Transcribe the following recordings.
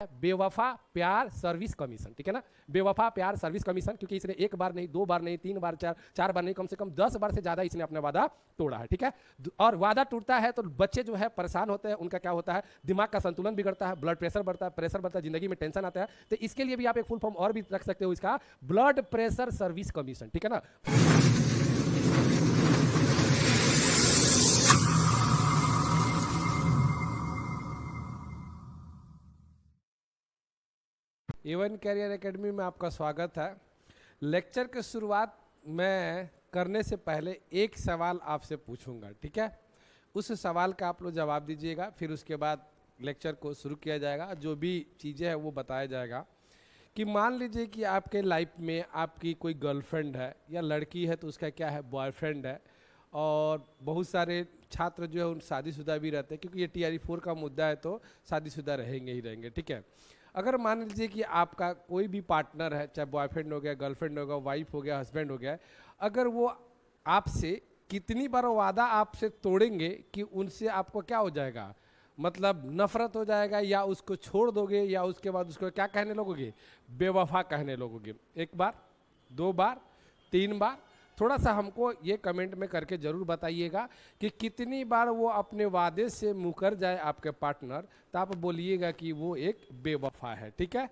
बेवफा प्यार service commission, ठीक है ना। बेवफा प्यार सर्विस कमीशन, क्योंकि इसने एक बार नहीं, दो बार नहीं, तीन बार, चार बार नहीं, कम से कम 10 बार से ज्यादा इसने अपना वादा तोड़ा है, ठीक है। और वादा टूटता है तो बच्चे जो है परेशान होते हैं, उनका क्या होता है, दिमाग का संतुलन बिगड़ता है, ब्लड प्रेशर बढ़ता है, जिंदगी में टेंशन आता है। तो इसके लिए भी आप एक फुल फॉर्म और भी रख सकते हो इसका, ब्लड प्रेशर सर्विस कमीशन, ठीक है ना। एवन कैरियर एकेडमी में आपका स्वागत है। लेक्चर की शुरुआत मैं करने से पहले एक सवाल आपसे पूछूंगा, ठीक है। उस सवाल का आप लोग जवाब दीजिएगा, फिर उसके बाद लेक्चर को शुरू किया जाएगा। जो भी चीज़ें हैं वो बताया जाएगा। कि मान लीजिए कि आपके लाइफ में आपकी कोई गर्लफ्रेंड है या लड़की है तो उसका क्या है, बॉयफ्रेंड है। और बहुत सारे छात्र जो है उन शादीशुदा भी रहते हैं, क्योंकि ये TRE 4 का मुद्दा है तो शादीशुदा रहेंगे ही रहेंगे, ठीक है। अगर मान लीजिए कि आपका कोई भी पार्टनर है, चाहे बॉयफ्रेंड हो गया, गर्लफ्रेंड हो गया, वाइफ हो गया, हस्बैंड हो गया, अगर वो आपसे कितनी बार वादा आपसे तोड़ेंगे कि उनसे आपको क्या हो जाएगा, मतलब नफरत हो जाएगा, या उसको छोड़ दोगे, या उसके बाद उसको क्या कहने लगोगे, बेवफा कहने लगोगे। एक बार, दो बार, तीन बार, थोड़ा सा हमको ये कमेंट में करके जरूर बताइएगा कि कितनी बार वो अपने वादे से मुकर जाए आपके पार्टनर, तो आप बोलिएगा कि वो एक बेवफा है, ठीक है।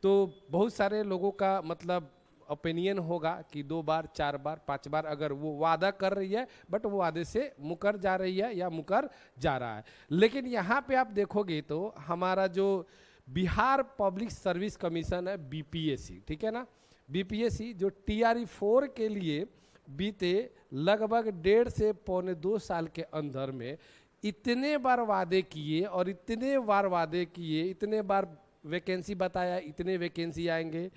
तो बहुत सारे लोगों का मतलब ओपिनियन होगा कि 2 बार, 4 बार, 5 बार अगर वो वादा कर रही है बट वो वादे से मुकर जा रही है या मुकर जा रहा है। लेकिन यहाँ पे आप देखोगे तो हमारा जो बिहार पब्लिक सर्विस कमीशन है, BPSC, ठीक है ना। BPSC जो TRE 4 के लिए बीते लगभग 1.5 से पौने 2 साल के अंदर में इतने बार वादे किए और इतने बार वादे किए, इतने बार वैकेंसी बताया, इतने वैकेंसी आएंगे,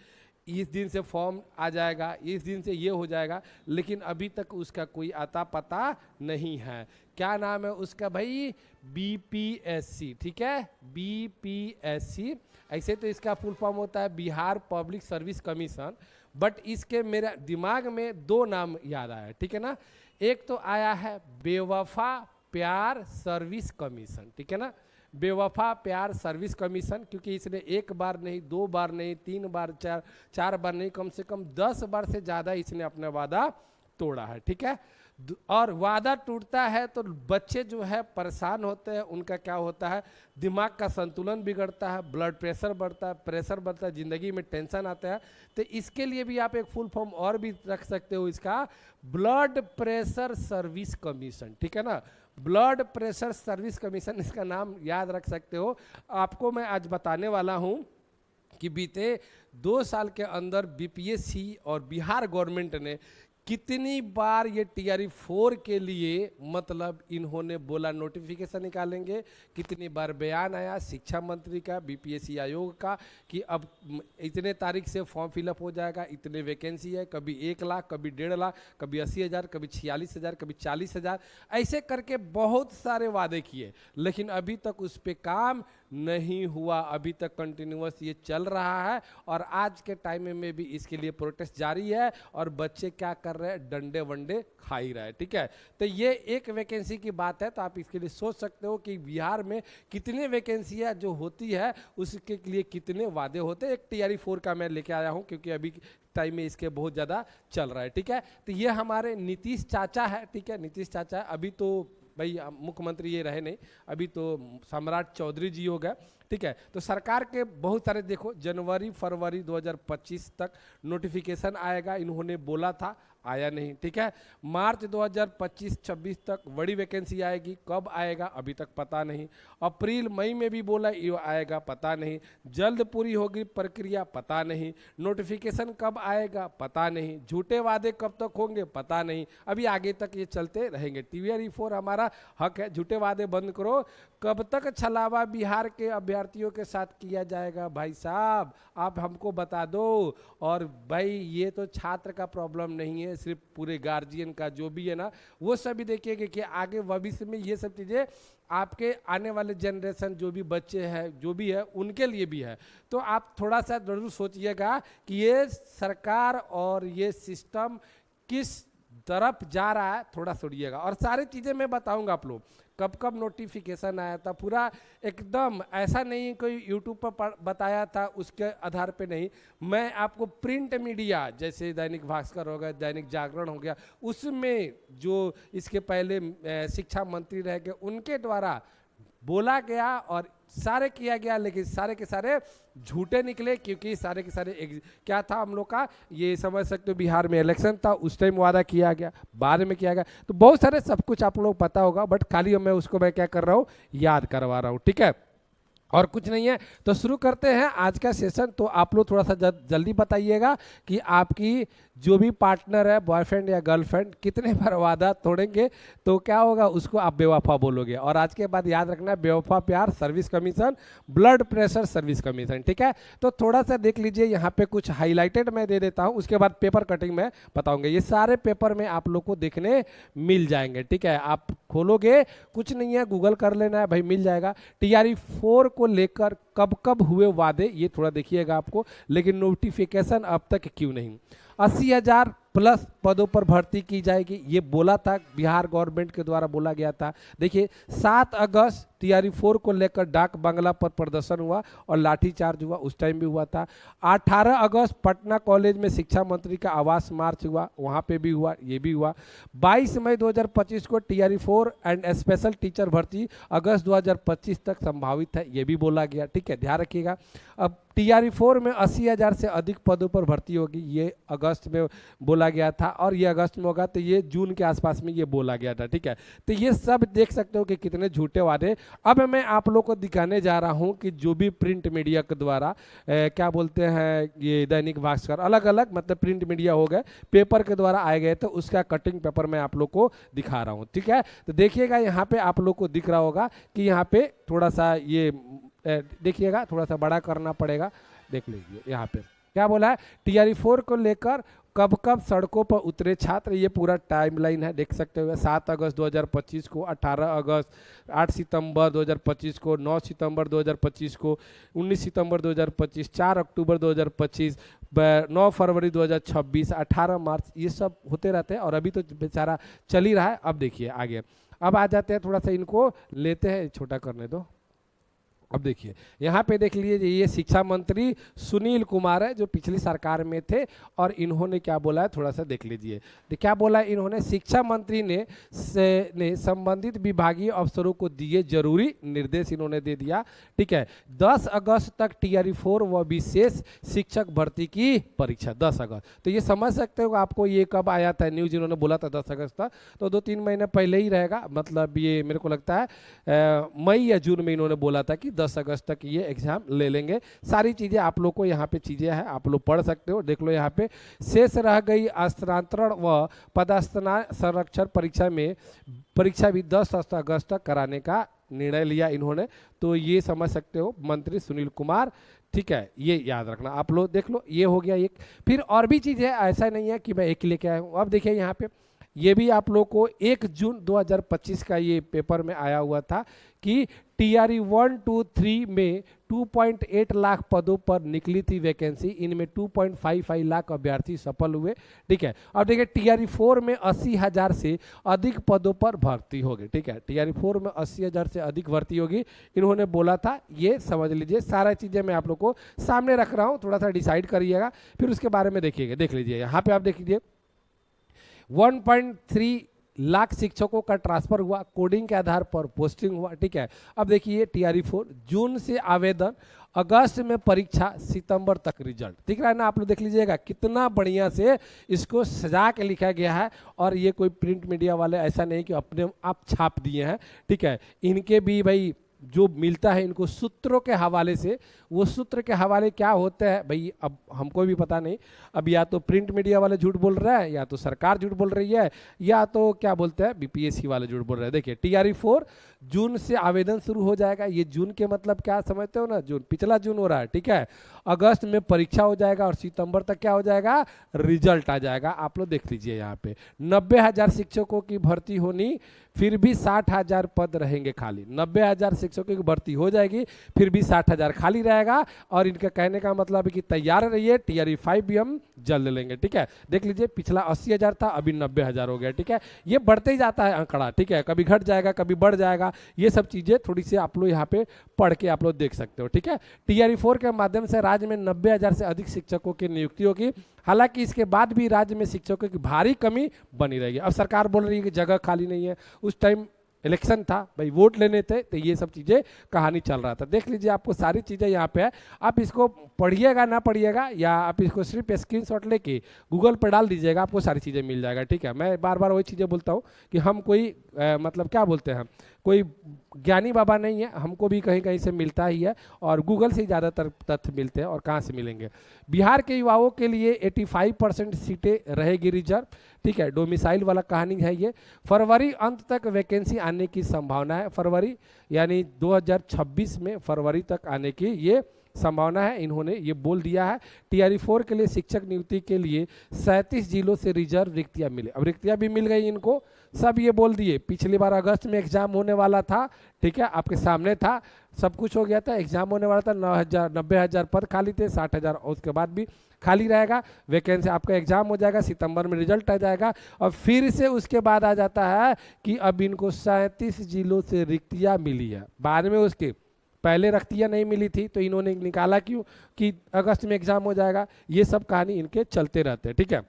इस दिन से फॉर्म आ जाएगा, इस दिन से ये हो जाएगा, लेकिन अभी तक उसका कोई आता पता नहीं है। क्या नाम है उसका भाई, BPSC, ठीक है, BPSC। ऐसे तो इसका फुल फॉर्म होता है Bihar public service commission, but इसके मेरा दिमाग में 2 नाम याद आया, ठीक है ना। एक तो आया है बेवफा प्यार सर्विस कमीशन, ठीक है ना। बेवफा प्यार सर्विस कमीशन, क्योंकि इसने एक बार नहीं, 2 बार नहीं, 3 बार, चार बार नहीं, कम से कम 10 बार से ज़्यादा इसने अपना वादा तोड़ा है, ठीक है। और वादा टूटता है तो बच्चे जो है परेशान होते हैं, उनका क्या होता है, दिमाग का संतुलन बिगड़ता है, ब्लड प्रेशर बढ़ता है, जिंदगी में टेंशन आता है। तो इसके लिए भी आप एक फुल फॉर्म और भी रख सकते हो इसका, ब्लड प्रेशर सर्विस कमीशन, ठीक है ना। ब्लड प्रेशर सर्विस कमीशन, इसका नाम याद रख सकते हो। आपको मैं आज बताने वाला हूं कि बीते 2 साल के अंदर BPSC और बिहार गवर्नमेंट ने कितनी बार ये TRE 4 के लिए मतलब इन्होंने बोला नोटिफिकेशन निकालेंगे, कितनी बार बयान आया शिक्षा मंत्री का, BPSC आयोग का, कि अब इतने तारीख से फॉर्म फिलअप हो जाएगा, इतने वैकेंसी है, कभी 1 लाख, कभी 1.5 लाख, कभी 80,000, कभी 46,000, कभी 40,000, ऐसे करके बहुत सारे वादे किए, लेकिन अभी तक उस पर काम नहीं हुआ। अभी तक कंटिन्यूअस ये चल रहा है और आज के टाइम में भी इसके लिए प्रोटेस्ट जारी है और बच्चे क्या कर रहे हैं, डंडे वंडे खा ही रहे हैं, ठीक है। तो ये एक वैकेंसी की बात है, तो आप इसके लिए सोच सकते हो कि बिहार में कितने वैकेंसियां जो होती है उसके लिए कितने वादे होते हैं। एक TRE 4 का मैं लेके आया हूं क्योंकि अभी टाइम में इसके बहुत ज़्यादा चल रहा है, ठीक है। तो ये हमारे नीतीश चाचा है, ठीक है, नीतीश चाचा। अभी तो भाई मुख्यमंत्री ये रहे नहीं, अभी तो सम्राट चौधरी जी हो गए, ठीक है। तो सरकार के बहुत सारे देखो, जनवरी फरवरी 2025 तक नोटिफिकेशन आएगा, इन्होंने बोला था, आया नहीं, ठीक है। मार्च 2025-26 तक बड़ी वैकेंसी आएगी, कब आएगा अभी तक पता नहीं। अप्रैल मई में भी बोला ये आएगा, पता नहीं। जल्द पूरी होगी प्रक्रिया, पता नहीं। नोटिफिकेशन कब आएगा, पता नहीं। झूठे वादे कब तक होंगे, पता नहीं। अभी आगे तक ये चलते रहेंगे। TRE 4 हमारा हक है, झूठे वादे बंद करो। कब तक छलावा बिहार के अभ्यर्थियों के साथ किया जाएगा भाई साहब, आप हमको बता दो। और भाई ये तो छात्र का प्रॉब्लम नहीं है, सिर्फ पूरे गार्जियन का जो भी है ना, वो सभी देखिएगा कि आगे भविष्य में ये सब चीज़ें आपके आने वाले जनरेशन जो भी बच्चे हैं जो भी है उनके लिए भी है। तो आप थोड़ा सा जरूर सोचिएगा कि ये सरकार और ये सिस्टम किस तरफ जा रहा है, थोड़ा सुनिएगा और सारी चीज़ें मैं बताऊंगा आप लोग। कब कब नोटिफिकेशन आया था, पूरा एकदम ऐसा नहीं कोई यूट्यूब पर बताया था उसके आधार पे नहीं, मैं आपको प्रिंट मीडिया जैसे दैनिक भास्कर हो गया, दैनिक जागरण हो गया, उसमें जो इसके पहले शिक्षा मंत्री रह गए उनके द्वारा बोला गया और सारे किया गया, लेकिन सारे के सारे झूठे निकले, क्योंकि सारे के सारे क्या था हम लोग का, ये समझ सकते हो बिहार में इलेक्शन था, उस टाइम वादा किया गया, बाद में किया गया, तो बहुत सारे सब कुछ आप लोग पता होगा, बट खाली मैं उसको मैं क्या कर रहा हूँ, याद करवा रहा हूँ, ठीक है, और कुछ नहीं है। तो शुरू करते हैं आज का सेशन। तो आप लोग थोड़ा सा जल्दी बताइएगा कि आपकी जो भी पार्टनर है, बॉयफ्रेंड या गर्लफ्रेंड, कितने बार वादा तोड़ेंगे तो क्या होगा, उसको आप बेवफा बोलोगे। और आज के बाद याद रखना है, बेवफा प्यार service commission, blood pressure service commission, ठीक है। तो थोड़ा सा देख लीजिए, यहाँ पे कुछ हाईलाइटेड मैं दे देता हूँ, उसके बाद पेपर कटिंग में बताऊंगा। ये सारे पेपर में आप लोग को देखने मिल जाएंगे, ठीक है। आप खोलोगे, कुछ नहीं है, गूगल कर लेना है भाई, मिल जाएगा। TRE 4 को लेकर कब कब हुए वादे, ये थोड़ा देखिएगा आपको, लेकिन नोटिफिकेशन अब तक क्यों नहीं। 80,000 प्लस पदों पर भर्ती की जाएगी, ये बोला था, बिहार गवर्नमेंट के द्वारा बोला गया था। देखिए 7 अगस्त TRE 4 को लेकर डाक बंगला पर प्रदर्शन हुआ और लाठीचार्ज हुआ, उस टाइम भी हुआ था। 18 अगस्त पटना कॉलेज में शिक्षा मंत्री का आवास मार्च हुआ, वहाँ पे भी हुआ, ये भी हुआ। 22 मई 2025 को TRE 4 एंड स्पेशल टीचर भर्ती अगस्त 2025 तक संभावित है, ये भी बोला गया, ठीक है, ध्यान रखिएगा। अब TRE 4 में 80,000 से अधिक पदों पर भर्ती होगी, ये अगस्त में बोला गया था, और ये अगस्त में होगा, तो ये जून के आसपास में ये बोला गया था, ठीक है। तो ये सब देख सकते हो कि कितने झूठे वादे। अब मैं आप लोग को दिखाने जा रहा हूं कि जो भी प्रिंट मीडिया के द्वारा क्या बोलते हैं, ये दैनिक भास्कर, अलग अलग मतलब प्रिंट मीडिया हो गए, पेपर के द्वारा आए गए, तो उसका कटिंग पेपर मैं आप लोग को दिखा रहा हूँ, ठीक है। तो देखिएगा यहाँ पे आप लोग को दिख रहा होगा कि यहाँ पे थोड़ा सा ये देखिएगा, थोड़ा सा बड़ा करना पड़ेगा, देख लीजिए यहाँ पे क्या बोला है। TRE 4 को लेकर कब कब सड़कों पर उतरे छात्र, ये पूरा टाइमलाइन है, देख सकते हो। 7 अगस्त 2025 को, 18 अगस्त, 8 सितंबर 2025 को, 9 सितंबर 2025 को, 19 सितंबर 2025, 4 अक्टूबर 2025, 9 फरवरी 2026, 18 मार्च, ये सब होते रहते हैं, और अभी तो बेचारा चल ही रहा है। अब देखिए आगे, अब आ जाते हैं, थोड़ा सा इनको लेते हैं, छोटा करने दो। अब देखिए यहाँ पे देख लीजिए, ये शिक्षा मंत्री सुनील कुमार है, जो पिछली सरकार में थे, और इन्होंने क्या बोला है, थोड़ा सा देख लीजिए। क्या बोला है इन्होंने, शिक्षा मंत्री ने संबंधित विभागीय अफसरों को दिए जरूरी निर्देश, इन्होंने दे दिया, ठीक है। 10 अगस्त तक TRE 4 व विशेष शिक्षक भर्ती की परीक्षा, 10 अगस्त। तो ये समझ सकते हो आपको, ये कब आया था न्यूज, इन्होंने बोला था 10 अगस्त तक, तो 2-3 महीने पहले ही रहेगा, मतलब ये मेरे को लगता है मई या जून में इन्होंने बोला था कि 10 अगस्त तक ये एग्जाम ले लेंगे। सारी चीज़ें आप लोग को यहाँ पे चीज़ें हैं, आप लोग पढ़ सकते हो, देख लो यहाँ पे। शेष रह गई स्थानांतरण व पदस्थान संरक्षण परीक्षा भी 10 अगस्त तक कराने का निर्णय लिया इन्होंने। तो ये समझ सकते हो, मंत्री सुनील कुमार, ठीक है, ये याद रखना आप लोग, देख लो, ये हो गया एक। फिर और भी चीज़ है, ऐसा नहीं है कि मैं एक लेके आया हूँ। अब देखिए यहाँ पे, ये भी आप लोग को 1 जून 2025 का ये पेपर में आया हुआ था कि TRE 1, 2, 3 में 2.8 लाख पदों पर निकली थी वैकेंसी, इनमें 2.55 लाख अभ्यर्थी सफल हुए, ठीक है। अब देखिए TRE 4 में 80,000 से अधिक पदों पर भर्ती होगी, ठीक है। TRE 4 में 80,000 से अधिक भर्ती होगी, इन्होंने बोला था, ये समझ लीजिए। सारा चीज़ें मैं आप लोग को सामने रख रहा हूँ, थोड़ा सा डिसाइड करिएगा, फिर उसके बारे में देखिएगा। देख लीजिए यहाँ पे, आप देख लीजिए 1.3 लाख शिक्षकों का ट्रांसफर हुआ, कोडिंग के आधार पर पोस्टिंग हुआ, ठीक है। अब देखिए TRE 4 जून से आवेदन, अगस्त में परीक्षा, सितंबर तक रिजल्ट, दिख रहा है ना, आप लोग देख लीजिएगा कितना बढ़िया से इसको सजा के लिखा गया है। और ये कोई प्रिंट मीडिया वाले ऐसा नहीं कि अपने आप छाप दिए हैं, ठीक है। इनके भी भाई जो मिलता है इनको सूत्रों के हवाले से, वो सूत्र के हवाले क्या होते हैं भाई, अब हमको भी पता नहीं। अब या तो प्रिंट मीडिया वाले झूठ बोल रहे हैं, या तो सरकार झूठ बोल रही है, या तो क्या बोलते हैं BPSC वाले झूठ बोल रहे हैं। देखिए TRE 4 जून से आवेदन शुरू हो जाएगा, ये जून के मतलब क्या समझते हो ना, जून, पिछला जून हो रहा है, ठीक है। अगस्त में परीक्षा हो जाएगा, और सितंबर तक क्या हो जाएगा, रिजल्ट आ जाएगा। आप लोग देख लीजिए यहाँ पे 90,000 शिक्षकों की भर्ती होनी, फिर भी 60,000 पद रहेंगे खाली। 90,000 शिक्षकों की भर्ती हो जाएगी, फिर भी 60,000 खाली रहेगा। और इनका कहने का मतलब है कि तैयार रहिए, टीआरई 5 भी हम जल्द लेंगे, ठीक है। देख लीजिए, पिछला 80,000 था, अभी 90,000 हो गया, ठीक है। ये बढ़ते ही जाता है आंकड़ा, ठीक है, कभी घट जाएगा कभी बढ़ जाएगा। ये सब चीजें थोड़ी सी आप लोग यहाँ पे पढ़ के आप लोग देख सकते हो, ठीक है। टीआरई 4 के माध्यम से राज्य में 90,000 से अधिक शिक्षकों की नियुक्ति होगी। हालांकि इसके बाद भी राज्य में शिक्षकों की भारी कमी बनी रहेगी। अब सरकार बोल रही है कि जगह खाली नहीं है, उस टाइम इलेक्शन था भाई, वोट लेने थे, तो ये सब चीज़ें कहानी चल रहा था। देख लीजिए, आपको सारी चीज़ें यहाँ पे है, आप इसको पढ़िएगा ना पढ़िएगा, या आप इसको सिर्फ स्क्रीनशॉट लेके गूगल पर डाल दीजिएगा, आपको सारी चीज़ें मिल जाएगा, ठीक है। मैं बार बार वही चीज़ें बोलता हूँ कि हम कोई मतलब क्या बोलते हैं, कोई ज्ञानी बाबा नहीं है, हमको भी कहीं कहीं से मिलता ही है, और गूगल से ही ज़्यादातर तथ्य मिलते हैं, और कहाँ से मिलेंगे। बिहार के युवाओं के लिए 85% सीटें रहेगी रिजर्व, ठीक है, डोमिसाइल वाला कहानी है ये। फरवरी अंत तक वैकेंसी आने की संभावना है, फरवरी यानी 2026 में फरवरी तक आने की ये संभावना है, इन्होंने ये बोल दिया है। टीआरई 4 के लिए शिक्षक नियुक्ति के लिए 37 जिलों से रिजर्व रिक्तियां मिले। अब रिक्तियां भी मिल गई इनको, सब ये बोल दिए। पिछली बार अगस्त में एग्जाम होने वाला था, ठीक है, आपके सामने था, सब कुछ हो गया था, एग्जाम होने वाला था, 90,000 पद खाली थे, 60,000 और उसके बाद भी खाली रहेगा वैकेंसी। आपका एग्जाम हो जाएगा, सितंबर में रिजल्ट आ जाएगा, और फिर से उसके बाद आ जाता है कि अब इनको 37 जिलों से रिक्तियां मिली है। बाद में उसके पहले रिक्तियां नहीं मिली थी, तो इन्होंने निकाला क्यों कि अगस्त में एग्जाम हो जाएगा। ये सब कहानी इनके चलते रहते हैं, ठीक है।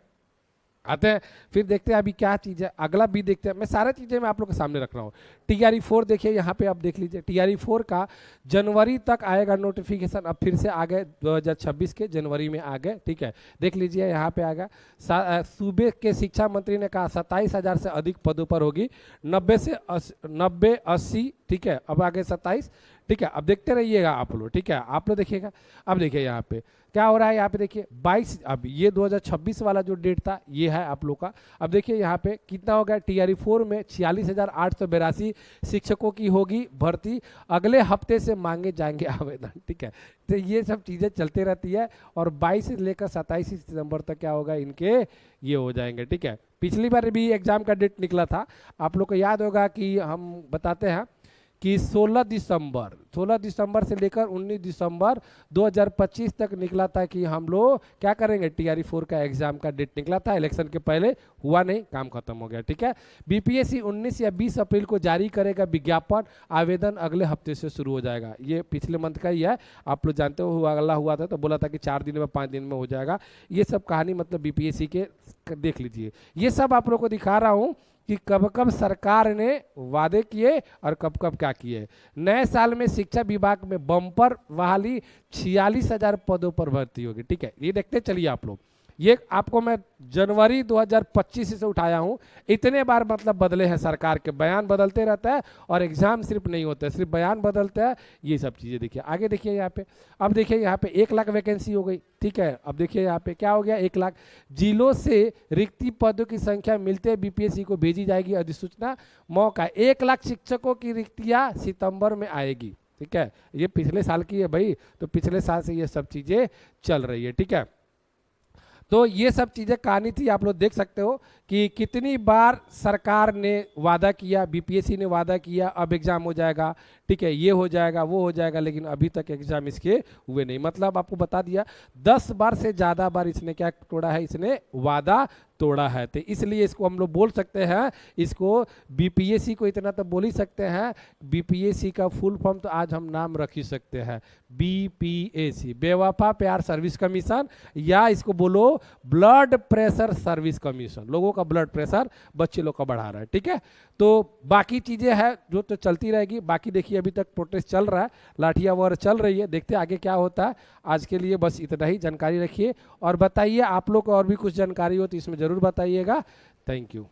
आते हैं, फिर देखते हैं अभी क्या चीज़ है, अगला भी देखते हैं। मैं सारा चीज़ें मैं आप लोग के सामने रख रहा हूँ। टीआरई 4 देखिए, यहाँ पे आप देख लीजिए, टीआरई 4 का जनवरी तक आएगा नोटिफिकेशन। अब फिर से आ गए, 2026 के जनवरी में आ गए, ठीक है। देख लीजिए, यहाँ पे आ गया। सूबे के शिक्षा मंत्री ने कहा 27,000 से अधिक पदों पर होगी, 90 80, ठीक है। अब आ गए 27, ठीक है। अब देखते रहिएगा आप लोग, ठीक है, आप लोग देखिएगा। अब देखिए यहाँ पे क्या हो रहा है, यहाँ पे देखिए 22, अब ये 2026 वाला जो डेट था ये है आप लोग का। अब देखिए यहाँ पे कितना हो गया, टीआरई 4 में 46,882 शिक्षकों की होगी भर्ती, अगले हफ्ते से मांगे जाएंगे आवेदन, ठीक है। तो ये सब चीज़ें चलते रहती है, और 22 से लेकर 27 सितंबर तक क्या होगा, इनके ये हो जाएंगे, ठीक है। पिछली बार भी एग्जाम का डेट निकला था, आप लोग को याद होगा कि हम बताते हैं कि 16 दिसंबर से लेकर 19 दिसंबर 2025 तक निकला था कि हम लोग क्या करेंगे, टीआरई 4 का एग्जाम का डेट निकला था, इलेक्शन के पहले हुआ नहीं, काम खत्म हो गया, ठीक है। बीपीएससी 19 या 20 अप्रैल को जारी करेगा विज्ञापन, आवेदन अगले हफ्ते से शुरू हो जाएगा। ये पिछले मंथ का ही है, आप लोग जानते हो, अगला हुआ था तो बोला था कि 4 दिन में 5 दिन में हो जाएगा। ये सब कहानी मतलब बीपीएससी के देख लीजिए। ये सब आप लोग को दिखा रहा हूँ कि कब कब सरकार ने वादे किए और कब कब क्या किए। नए साल में शिक्षा विभाग में बम्पर बहाली, 46,000 पदों पर भर्ती होगी, ठीक है। ये देखते चलिए आप लोग, ये आपको मैं जनवरी 2025 से उठाया हूँ। इतने बार मतलब बदले हैं, सरकार के बयान बदलते रहता है, और एग्जाम सिर्फ नहीं होते, सिर्फ बयान बदलते हैं। ये सब चीज़ें देखिए, आगे देखिए यहाँ पे। अब देखिए यहाँ पे 1 लाख वैकेंसी हो गई, ठीक है। अब देखिए यहाँ पे क्या हो गया, 1 लाख जिलों से रिक्ति पदों की संख्या मिलते बीपीएससी को भेजी जाएगी अधिसूचना। मौका 1 लाख शिक्षकों की रिक्तियाँ सितंबर में आएगी, ठीक है। ये पिछले साल की है भाई, तो पिछले साल से ये सब चीज़ें चल रही है, ठीक है। तो ये सब चीज़ें कहानी थी, आप लोग देख सकते हो कि कितनी बार सरकार ने वादा किया, बीपीएससी ने वादा किया अब एग्जाम हो जाएगा, ठीक है, ये हो जाएगा वो हो जाएगा, लेकिन अभी तक एग्जाम इसके हुए नहीं। मतलब आपको बता दिया 10 बार से ज़्यादा बार इसने क्या तोड़ा है, इसने वादा तोड़ा है। तो इसलिए इसको हम लोग बोल सकते हैं, इसको बीपीएससी को इतना तो बोल ही सकते हैं, बीपीएससी का फुल फॉर्म तो आज हम नाम रख ही सकते हैं, बीपीएससी, बेवफा प्यार सर्विस कमीशन, या इसको बोलो ब्लड प्रेशर सर्विस कमीशन। लोगों का ब्लड प्रेशर बच्चे लोग का बढ़ा रहा है, ठीक है। तो बाकी चीज़ें हैं जो तो चलती रहेगी। बाकी देखिए अभी तक प्रोटेस्ट चल रहा है, लाठियाँ वगैरह चल रही है, देखते हैं आगे क्या होता है। आज के लिए बस इतना ही जानकारी रखिए, और बताइए आप लोग को और भी कुछ जानकारी हो तो इसमें ज़रूर बताइएगा। Thank you.